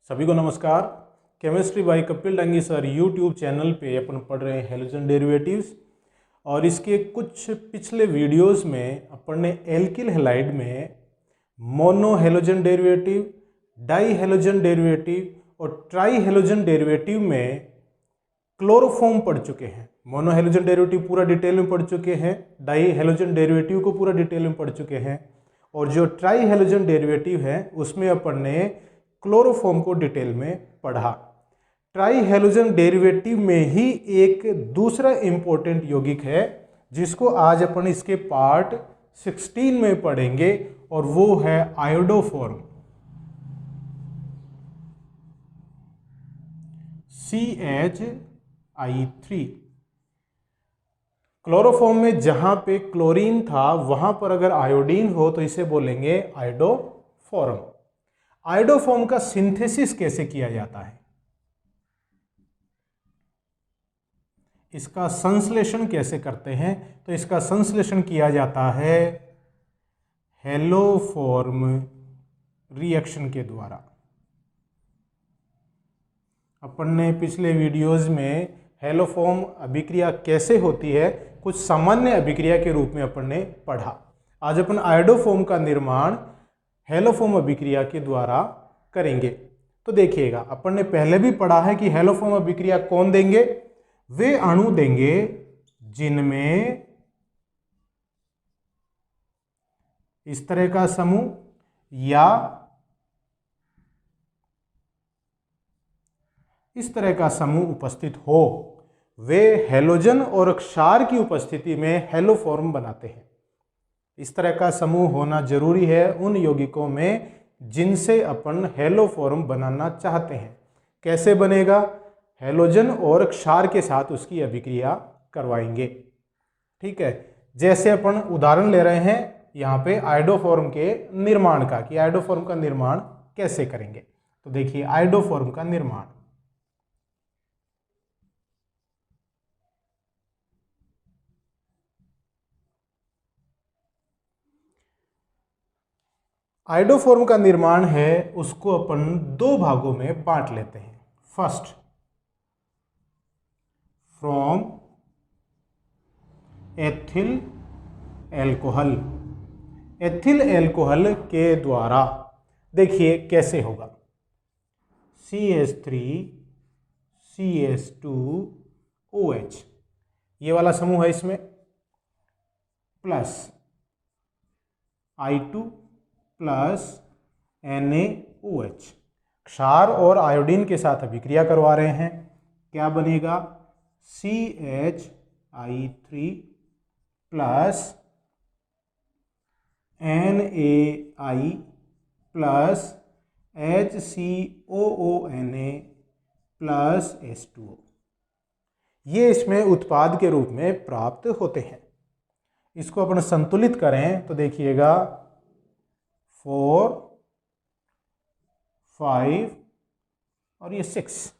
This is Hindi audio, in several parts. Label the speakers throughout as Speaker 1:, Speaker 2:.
Speaker 1: सभी को नमस्कार। Chemistry bye Kapil Dangi sir YouTube channel पे अपन पढ़ रहे हैं हैलोजन डेरिवेटिव्स। और इसके कुछ पिछले वीडियोस में अपन ने एल्किल हैलाइड में mono halogen derivative, di halogen derivative और ट्राई हैलोजन डेरिवेटिव में क्लोरोफॉर्म पढ़ चुके हैं। मोनो हैलोजन डेरिवेटिव पूरा डिटेल में पढ़ चुके हैं, डाई हैलोजन डेरिवेटिव को पूरा डिटेल में पढ़ चुके हैं, और जो ट्राई हैलोजन डेरिवेटिव है उसमें अपन ने क्लोरोफॉर्म को डिटेल में पढ़ा। ट्राई हैलोजन डेरिवेटिव में ही एक दूसरा इंपॉर्टेंट यौगिक है जिसको आज अपन इसके पार्ट 16 में पढ़ेंगे, और वो है आयोडोफॉर्म, CH3। क्लोरोफॉर्म में जहां पे क्लोरीन था वहां पर अगर आयोडीन हो तो इसे बोलेंगे आयोडोफॉर्म। आयोडोफॉर्म का सिंथेसिस कैसे किया जाता है, इसका संश्लेषण कैसे करते हैं, तो इसका संश्लेषण किया जाता है हेलोफॉर्म रिएक्शन के द्वारा। अपन ने पिछले वीडियोस में हेलोफॉर्म अभिक्रिया कैसे होती है कुछ सामान्य अभिक्रिया के रूप में अपन ने पढ़ा। आज अपन आयोडोफॉर्म का निर्माण हेलोफॉर्म अभिक्रिया के द्वारा करेंगे। तो देखिएगा, अपन ने पहले भी पढ़ा है कि हेलोफॉर्म अभिक्रिया कौन देंगे, वे अणु देंगे जिनमें इस तरह का समूह या इस तरह का समूह उपस्थित हो, वे हेलोजन और क्षार की उपस्थिति में हेलोफॉर्म बनाते हैं। इस तरह का समूह होना जरूरी है उन यौगिकों में जिनसे अपन हेलोफॉर्म बनाना चाहते हैं। कैसे बनेगा, हेलोजन और क्षार के साथ उसकी अभिक्रिया करवाएंगे। ठीक है, जैसे अपन उदाहरण ले रहे हैं यहाँ पे आयोडोफॉर्म के निर्माण का, कि आयोडोफॉर्म का निर्माण कैसे करेंगे। तो देखिए आयोडोफॉर्म का निर्माण, आयोडोफॉर्म का निर्माण है उसको अपन दो भागों में बांट लेते हैं। First, from ethyl alcohol. Ethyl alcohol के द्वारा देखिए कैसे होगा, CH3 CH2OH ये वाला समूह है, इसमें प्लस I2 प्लस NaOH, क्षार और आयोडीन के साथ अभिक्रिया करवा रहे हैं। क्या बनेगा, CH3 plus NaI plus HCOONA plus H2O। ये इसमें उत्पाद के रूप में प्राप्त होते हैं। इसको अपन संतुलित करें तो देखिएगा 4, 5 और ये 6।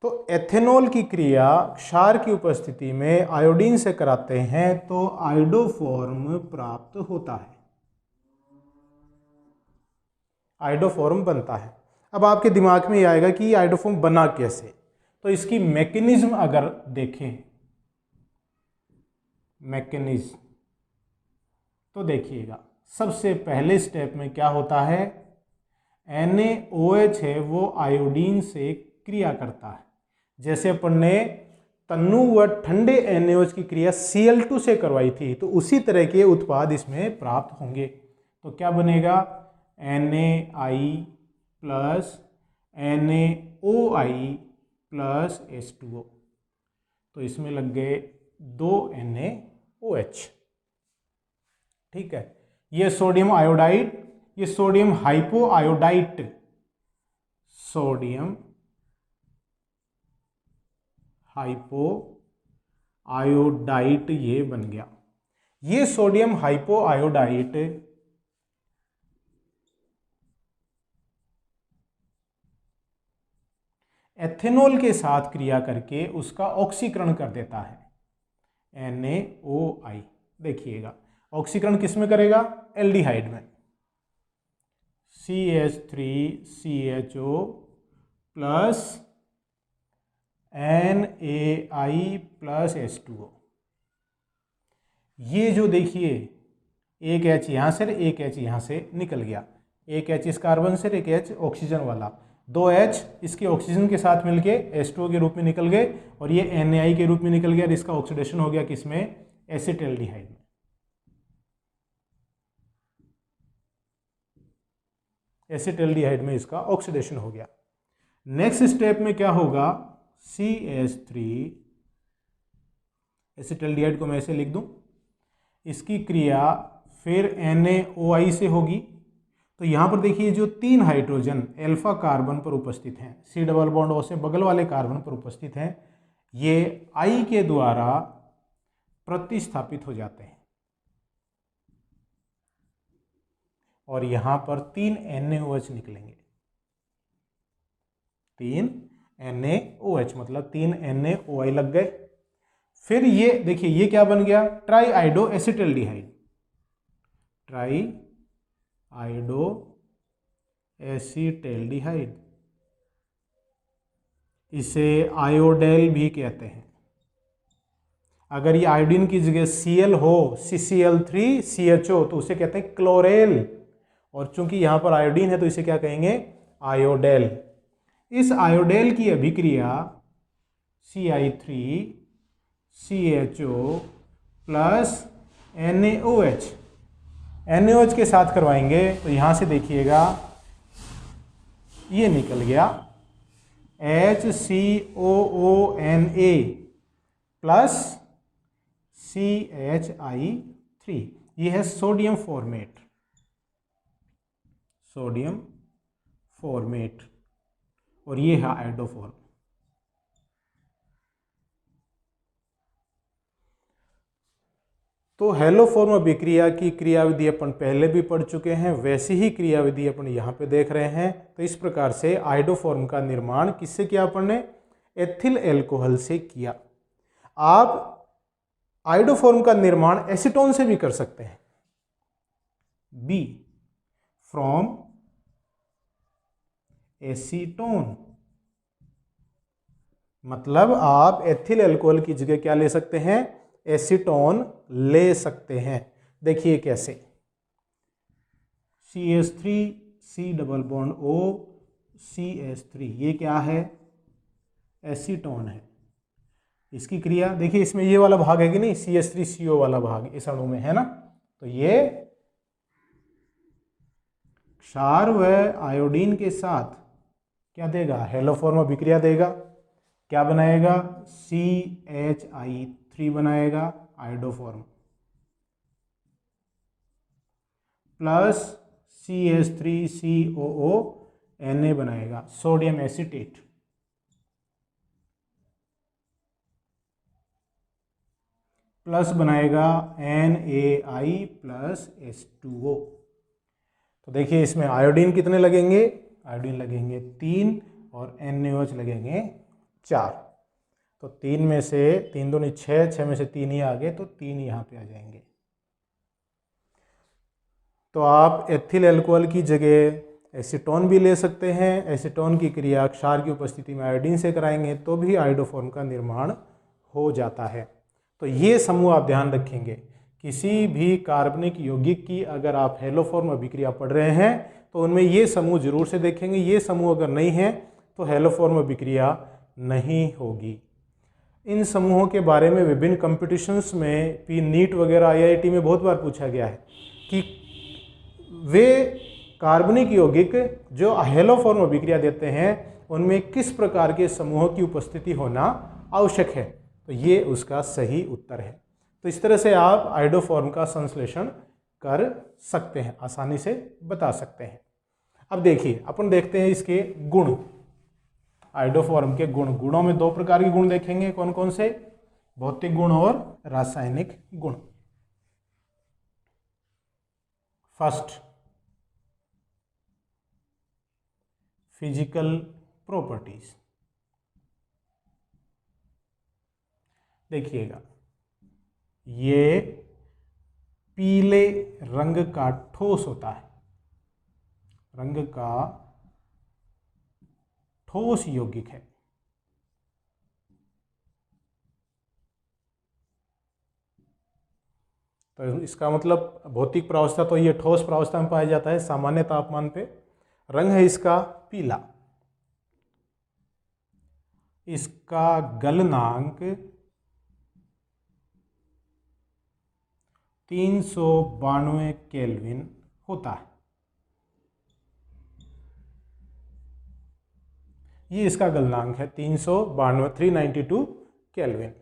Speaker 1: तो एथेनॉल की क्रिया क्षार की उपस्थिति में आयोडीन से कराते हैं तो आयोडोफॉर्म प्राप्त होता है, आयोडोफॉर्म बनता है। अब आपके दिमाग में ये आएगा कि आयोडोफॉर्म बना कैसे, तो इसकी मैकेनिज्म अगर देखें, मैकेनिज्म, तो देखिएगा सबसे पहले स्टेप में क्या होता है, NaOH है वो आयोडीन से क्रिया करता है। जैसे अपन ने तन्नु व ठंडे NaOH की क्रिया Cl2 से करवाई थी, तो उसी तरह के उत्पाद इसमें प्राप्त होंगे। तो क्या बनेगा, NaI plus NaOI plus H2O। तो इसमें लग गए 2 NaOH। ठीक है, ये सोडियम आयोडाइड, ये sodium hypo iodite, sodium hypo iodite ये बन गया। ये सोडियम हाइपो आयोडाइट एथेनॉल के साथ क्रिया करके उसका ऑक्सीकरण कर देता है, NaOI। देखिएगा ऑक्सीकरण किस में करेगा, एल्डिहाइड में, CH3CHO plus NaI plus H2O। ये जो देखिए एक H यहाँ से एक H यहाँ से निकल गया, एक H इस कार्बन से एक H ऑक्सीजन वाला, दो H इसके ऑक्सीजन के साथ मिलके H2O के रूप में निकल गए और ये NaI के रूप में निकल गया और इसका ऑक्सीडेशन हो गया किसमें, एसिटाल्डिहाइड में। एसिटाल्डिहाइड में इसका ऑक्सीडेशन हो गया। नेक्स्ट स्टेप में क्या होगा, CH3 एसिटाल्डिहाइड को मैं ऐसे लिख दूं, इसकी क्रिया फिर NaOI से होगी। तो यहाँ पर देखिए जो 3 हाइड्रोजन अल्फा कार्बन पर उपस्थित हैं, C डबल बॉन्ड O से बगल वाले कार्बन पर उपस्थित हैं, ये I के द्वारा प्रतिस्थापित हो जाते हैं और यहाँ पर 3 NaOH निकलेंगे, 3 NaOH मतलब 3 NaOI लग गए। फिर ये देखिए ये क्या बन गया, ट्राई आइडो एसिटाल्डिहाइड, ट्राई आइडो एसिटाल्डिहाइड, इसे आयोडेल भी कहते हैं। अगर ये आयोडीन की जगह Cl हो, CCl3CHO, तो उसे कहते हैं क्लोरेल, और चूंकि यहां पर आयोडीन है तो इसे क्या कहेंगे, आयोडेल। इस आयोडेल की अभिक्रिया Ci3CHO प्लस NaOH के साथ करवाएंगे तो यहां से देखिएगा ये निकल गया HCOONA प्लस CHI3, ये है सोडियम फॉर्मेट, सोडियम फॉर्मेट, और ये है आयोडोफॉर्म। तो हेलोफॉर्म अभिक्रिया की क्रियाविधि अपन पहले भी पढ़ चुके हैं, वैसी ही क्रियाविधि अपन यहाँ पे देख रहे हैं। तो इस प्रकार से आयोडोफॉर्म का निर्माण किससे किया अपन ने, एथिल एल्कोहल से किया। आप आयोडोफॉर्म का निर्माण एसीटोन से भी कर सकते हैं, बी फ्रॉम एसीटोन, मतलब आप एथिल अल्कोहल की जगह क्या ले सकते हैं, एसीटोन ले सकते हैं। देखिए कैसे, CH3C double bond O CH3, ये क्या है, एसीटोन है। इसकी क्रिया देखिए, इसमें ये वाला भाग है कि नहीं, CH3CO वाला भाग इस अणु में है ना, तो ये क्षार व आयोडीन के साथ क्या देगा, हेलोफॉर्म अभिक्रिया देगा। क्या बनाएगा, CHI3 बनाएगा आयोडोफॉर्म, प्लस CH3COO Na बनाएगा सोडियम एसीटेट, प्लस बनाएगा NaI प्लस H2O। तो देखिए इसमें आयोडीन कितने लगेंगे, आयोडीन लगेंगे 3 और NaOH लगेंगे 4। तो 3 में से 3 दूनी 6, 6 में से 3 ही आ गए, तो 3 यहाँ पे आ जाएंगे। तो आप एथिल अल्कोहल की जगह एसीटोन भी ले सकते हैं। एसीटोन की क्रिया क्षार की उपस्थिति में आयोडीन से कराएंगे तो भी आयोडोफॉर्म का निर्माण हो जाता है। तो ये समूह आप ध्यान रखेंगे, किसी भी कार्बनिक यौगिक की अगर आप हेलोफॉर्म अभिक्रिया पढ़ रहे हैं तो उनमें ये समूह जरूर से देखेंगे। ये समूह अगर नहीं है तो हेलोफॉर्म अभिक्रिया नहीं होगी। इन समूहों के बारे में विभिन्न कंपटीशंस में भी, नीट वगैरह IIT में बहुत बार पूछा गया है कि वे कार्बनिक यौगिक जो हेलोफॉर्म अभिक्रिया देते हैं उनमें किस प्रकार के समूहों की उपस्थिति होना आवश्यक है, तो ये उसका सही उत्तर है। तो इस तरह से आप आयोडोफॉर्म का संश्लेषण कर सकते हैं, आसानी से बता सकते हैं। अब देखिए अपन देखते हैं इसके गुण, आयोडोफॉर्म के गुण। गुणों में 2 प्रकार के गुण देखेंगे, कौन कौन से, भौतिक गुण और रासायनिक गुण। First, physical properties. देखिएगा ये पीले रंग का ठोस होता है, रंग का ठोस यौगिक है। तो इसका मतलब भौतिक प्रावस्था तो ये ठोस प्रावस्था में पाया जाता है सामान्य तापमान पे। रंग है इसका पीला। इसका गलनांक 392 केल्विन होता है। ये इसका गलनांक है 392 केल्विन।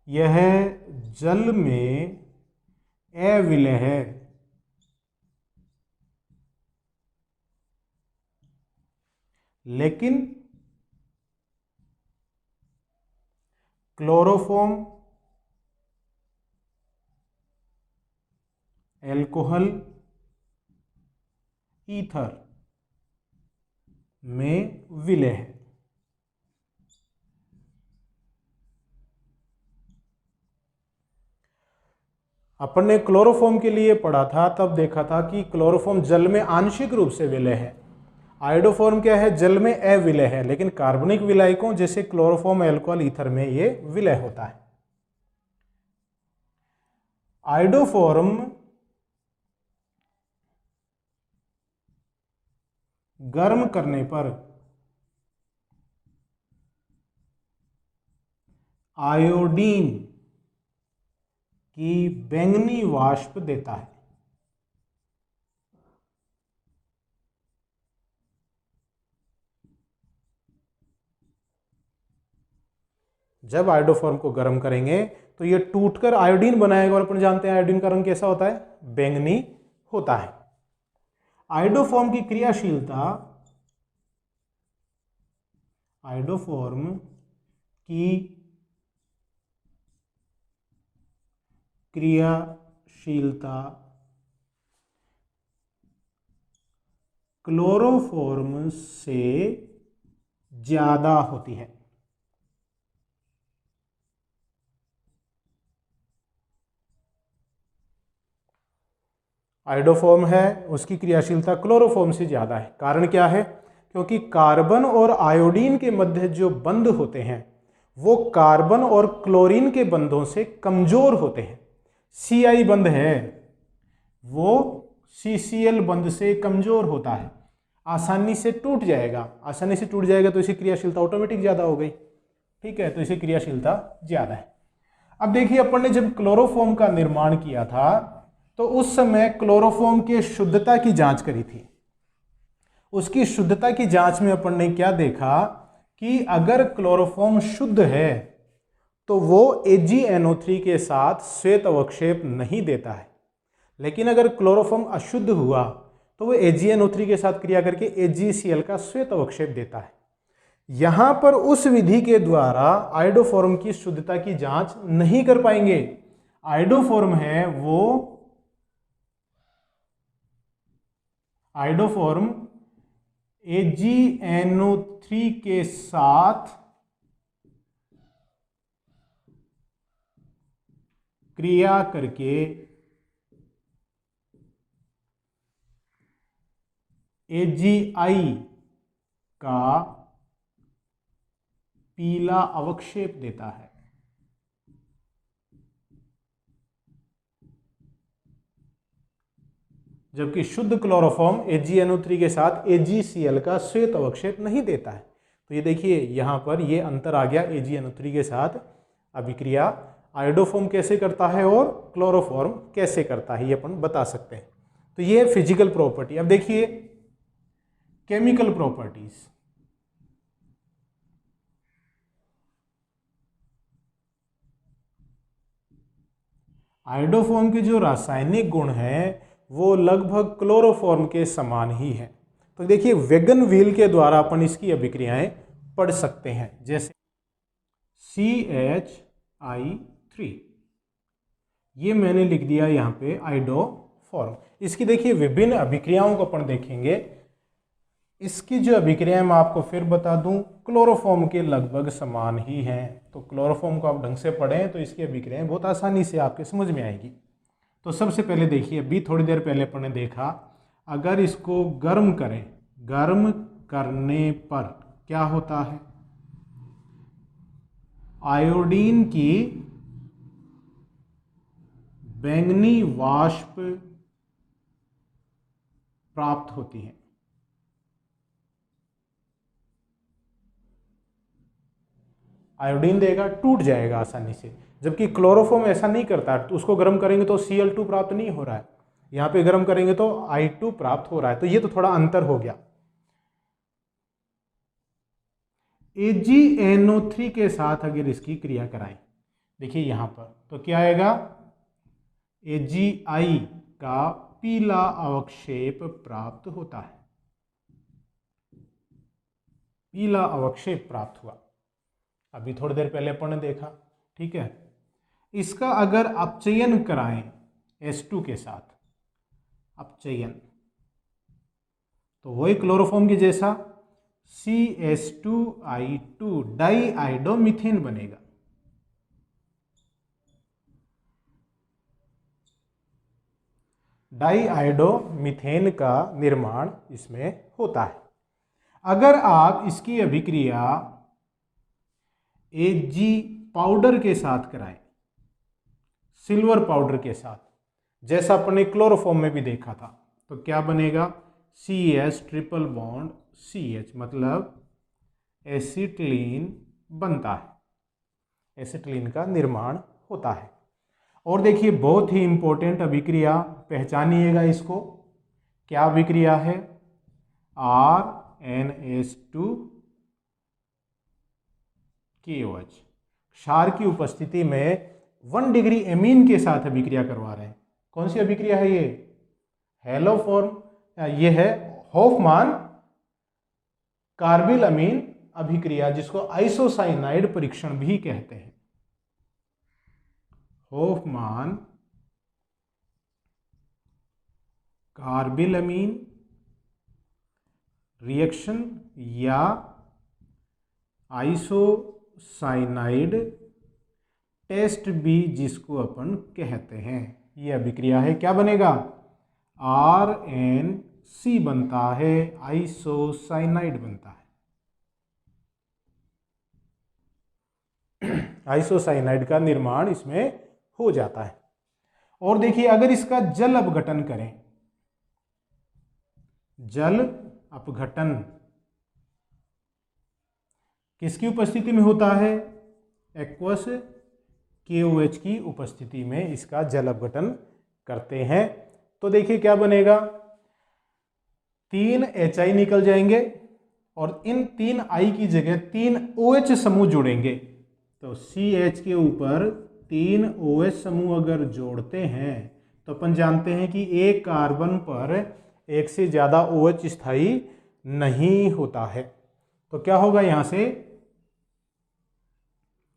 Speaker 1: यह जल में अविलेय है। लेकिन क्लोरोफॉर्म, एल्कोहल, ईथर में विलेय है। अपन ने क्लोरोफॉर्म के लिए पढ़ा था, तब देखा था कि क्लोरोफॉर्म जल में आंशिक रूप से विलेय है। आयोडोफॉर्म क्या है? जल में अविलेय है, लेकिन कार्बनिक विलायकों जैसे क्लोरोफॉर्म, अल्कोहल, ईथर में ये विलेय होता है। आयोडोफॉर्म गर्म करने पर आयोडीन की बैंगनी वाष्प देता है। जब आयोडोफॉर्म को गर्म करेंगे तो ये टूटकर आयोडीन बनाएगा, और अपन जानते हैं आयोडीन का रंग कैसा होता है? बैंगनी होता है। आयोडोफॉर्म की क्रियाशीलता, आयोडोफॉर्म की क्रियाशीलता क्लोरोफॉर्म से ज्यादा होती है। आयोडोफॉर्म है, उसकी क्रियाशीलता क्लोरोफॉर्म से ज्यादा है। कारण क्या है? क्योंकि कार्बन और आयोडीन के मध्य जो बंध होते हैं वो कार्बन और क्लोरीन के बंधों से कमजोर होते हैं। CI बंध है वो CCl बंध से कमजोर होता है, आसानी से टूट जाएगा। आसानी से टूट जाएगा तो इसकी क्रियाशीलता ऑटोमेटिक ज्यादा हो गई। ठीक है, तो इसकी क्रियाशीलता ज्यादा है। अब देखिए, अपन ने जब क्लोरोफॉर्म का निर्माण किया था तो उस समय क्लोरोफॉर्म की शुद्धता की जांच करी थी। उसकी शुद्धता की जांच में अपन ने क्या देखा कि अगर क्लोरोफॉर्म शुद्ध है तो वो AgNO3 के साथ श्वेत अवक्षेप नहीं देता है। लेकिन अगर क्लोरोफॉर्म अशुद्ध हुआ तो वो AgNO3 के साथ क्रिया करके AgCl का श्वेत अवक्षेप देता है। यहां पर उस विधि के द्वारा आयोडोफॉर्म की शुद्धता की जांच नहीं कर पाएंगे। आयोडोफॉर्म है वो आयोडोफॉर्म AgNO3 के साथ क्रिया करके AgI का पीला अवक्षेप देता है। जबकि शुद्ध क्लोरोफॉर्म AgNO3 के साथ AgCl का श्वेत अवक्षेप नहीं देता है। तो ये देखिए, यहां पर ये अंतर आ गया। AgNO3 के साथ अभिक्रिया आयोडोफॉर्म कैसे करता है और क्लोरोफॉर्म कैसे करता है, ये अपन बता सकते हैं। तो ये फिजिकल प्रॉपर्टी। अब देखिए केमिकल प्रॉपर्टीज। आयोडोफॉर्म के जो रासायनिक गुण हैं वो लगभग क्लोरोफॉर्म के समान ही है। तो देखिए, वेगन व्हील के द्वारा अपन इसकी अभिक्रियाएं पढ़ सकते हैं। जैसे CHI3, ये मैंने लिख दिया यहाँ पे आयोडोफॉर्म। इसकी देखिए विभिन्न अभिक्रियाओं को अपन देखेंगे। इसकी जो अभिक्रियाएं मैं आपको फिर बता दूं, क्लोरोफॉर्म के लगभग समान ही हैं। तो क्लोरोफॉर्म को आप ढंग से पढ़ें तो इसकी अभिक्रियाएं बहुत आसानी से आपके समझ में आएगी। तो सबसे पहले देखिए, अभी थोड़ी देर पहले अपन ने देखा, अगर इसको गर्म करें, गर्म करने पर क्या होता है, आयोडीन की बैंगनी वाष्प प्राप्त होती है। आयोडीन देगा, टूट जाएगा आसानी से, जबकि क्लोरोफॉर्म ऐसा नहीं करता। तो उसको गर्म करेंगे तो Cl2 प्राप्त नहीं हो रहा है, यहाँ पे गर्म करेंगे तो I2 प्राप्त हो रहा है। तो ये तो थोड़ा अंतर हो गया। AgNO3 के साथ अगर इसकी क्रिया कराएं, देखिए यहाँ पर तो क्या आएगा, Agi का पीला अवक्षेप प्राप्त होता है, पीला अवक्षेप प्राप्त हुआ। अभी थोड़ी देर पहले अपन ने देखा, ठीक है। इसका अगर अपचयन कराएं H2 के साथ, अपचयन, तो वही क्लोरोफॉर्म के जैसा CH2I2 डाइआइडोमीथेन बनेगा। डाइआइडोमीथेन का निर्माण इसमें होता है। अगर आप इसकी अभिक्रिया Ag पाउडर के साथ कराएं, सिल्वर पाउडर के साथ, जैसा अपने क्लोरोफॉर्म में भी देखा था, तो क्या बनेगा, CH ट्रिपल बॉन्ड CH, मतलब एसिटिलीन बनता है, एसिटिलीन का निर्माण होता है। और देखिए बहुत ही इंपॉर्टेंट अभिक्रिया, पहचानिएगा इसको, क्या अभिक्रिया है, RNH2KOH, क्षार की उपस्थिति में 1 डिग्री एमीन के साथ अभिक्रिया करवा रहे हैं। कौन सी अभिक्रिया है ये, हेलोफॉर्म, ये है होफमान कार्बिल अमीन अभिक्रिया, जिसको आइसोसाइनाइड परीक्षण भी कहते हैं। होफमान कार्बिल अमीन रिएक्शन या आइसोसाइनाइड टेस्ट भी जिसको अपन कहते हैं, ये अभिक्रिया है। क्या बनेगा, RNC बनता है, आइसोसाइनाइड बनता है। आइसोसाइनाइड का निर्माण इसमें हो जाता है। और देखिए अगर इसका जल अपघटन करें, जल अपघटन किसकी उपस्थिति में होता है, एक्वस KOH की उपस्थिति में इसका जल अपघटन करते हैं। तो देखिए क्या बनेगा, 3 HI निकल जाएंगे और इन 3 I की जगह 3 OH समूह जुड़ेंगे। तो CH के ऊपर 3 OH समूह अगर जोड़ते हैं तो अपन जानते हैं कि एक कार्बन पर एक से ज़्यादा OH स्थायी नहीं होता है। तो क्या होगा, यहाँ से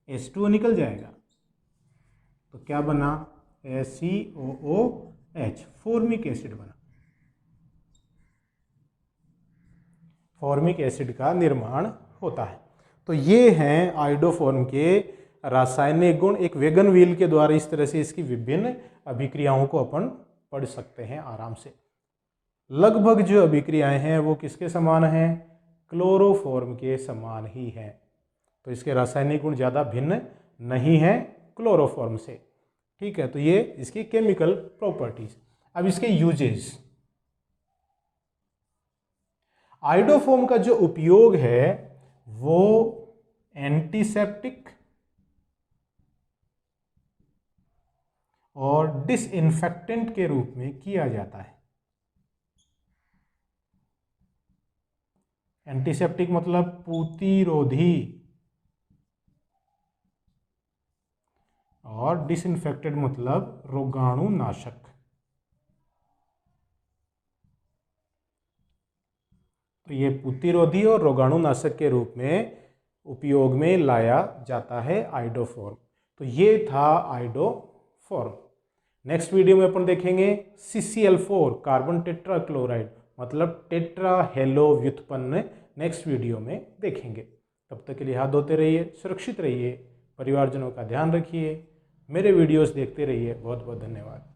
Speaker 1: H2O निकल जाएगा। तो क्या बना, ACOOH, फॉर्मिक एसिड बना। फॉर्मिक एसिड का निर्माण होता है। तो ये हैं आयोडोफॉर्म के रासायनिक गुण। एक वेगन व्हील के द्वारा इस तरह से इसकी विभिन्न अभिक्रियाओं को अपन पढ़ सकते हैं आराम से। लगभग जो अभिक्रियाएं हैं वो किसके समान हैं, क्लोरोफॉर्म के समान ही हैं। तो इसके रासायनिक गुण ज़्यादा भिन्न नहीं है क्लोरोफॉर्म से, ठीक है। तो ये इसकी केमिकल प्रॉपर्टीज। अब इसके यूजेस, आयोडोफॉर्म का जो उपयोग है वो एंटीसेप्टिक और डिसइंफेक्टेंट के रूप में किया जाता है। एंटीसेप्टिक मतलब प्रतिरोधी और डिसइंफेक्टेंट मतलब रोगाणुनाशक। तो ये प्रतिरोधी और रोगाणुनाशक के रूप में उपयोग में लाया जाता है आयोडोफॉर्म। तो ये था आयोडोफॉर्म। नेक्स्ट वीडियो में अपन देखेंगे CCl4 कार्बन टेट्राक्लोराइड, मतलब टेट्रा हेलो व्युत्पन्न नेक्स्ट वीडियो में देखेंगे। तब तक के लिए हाथ धोते रहिए, सुरक्षित रहिए, परिवारजनों का ध्यान रखिए, मेरे वीडियोस देखते रहिए। बहुत बहुत धन्यवाद।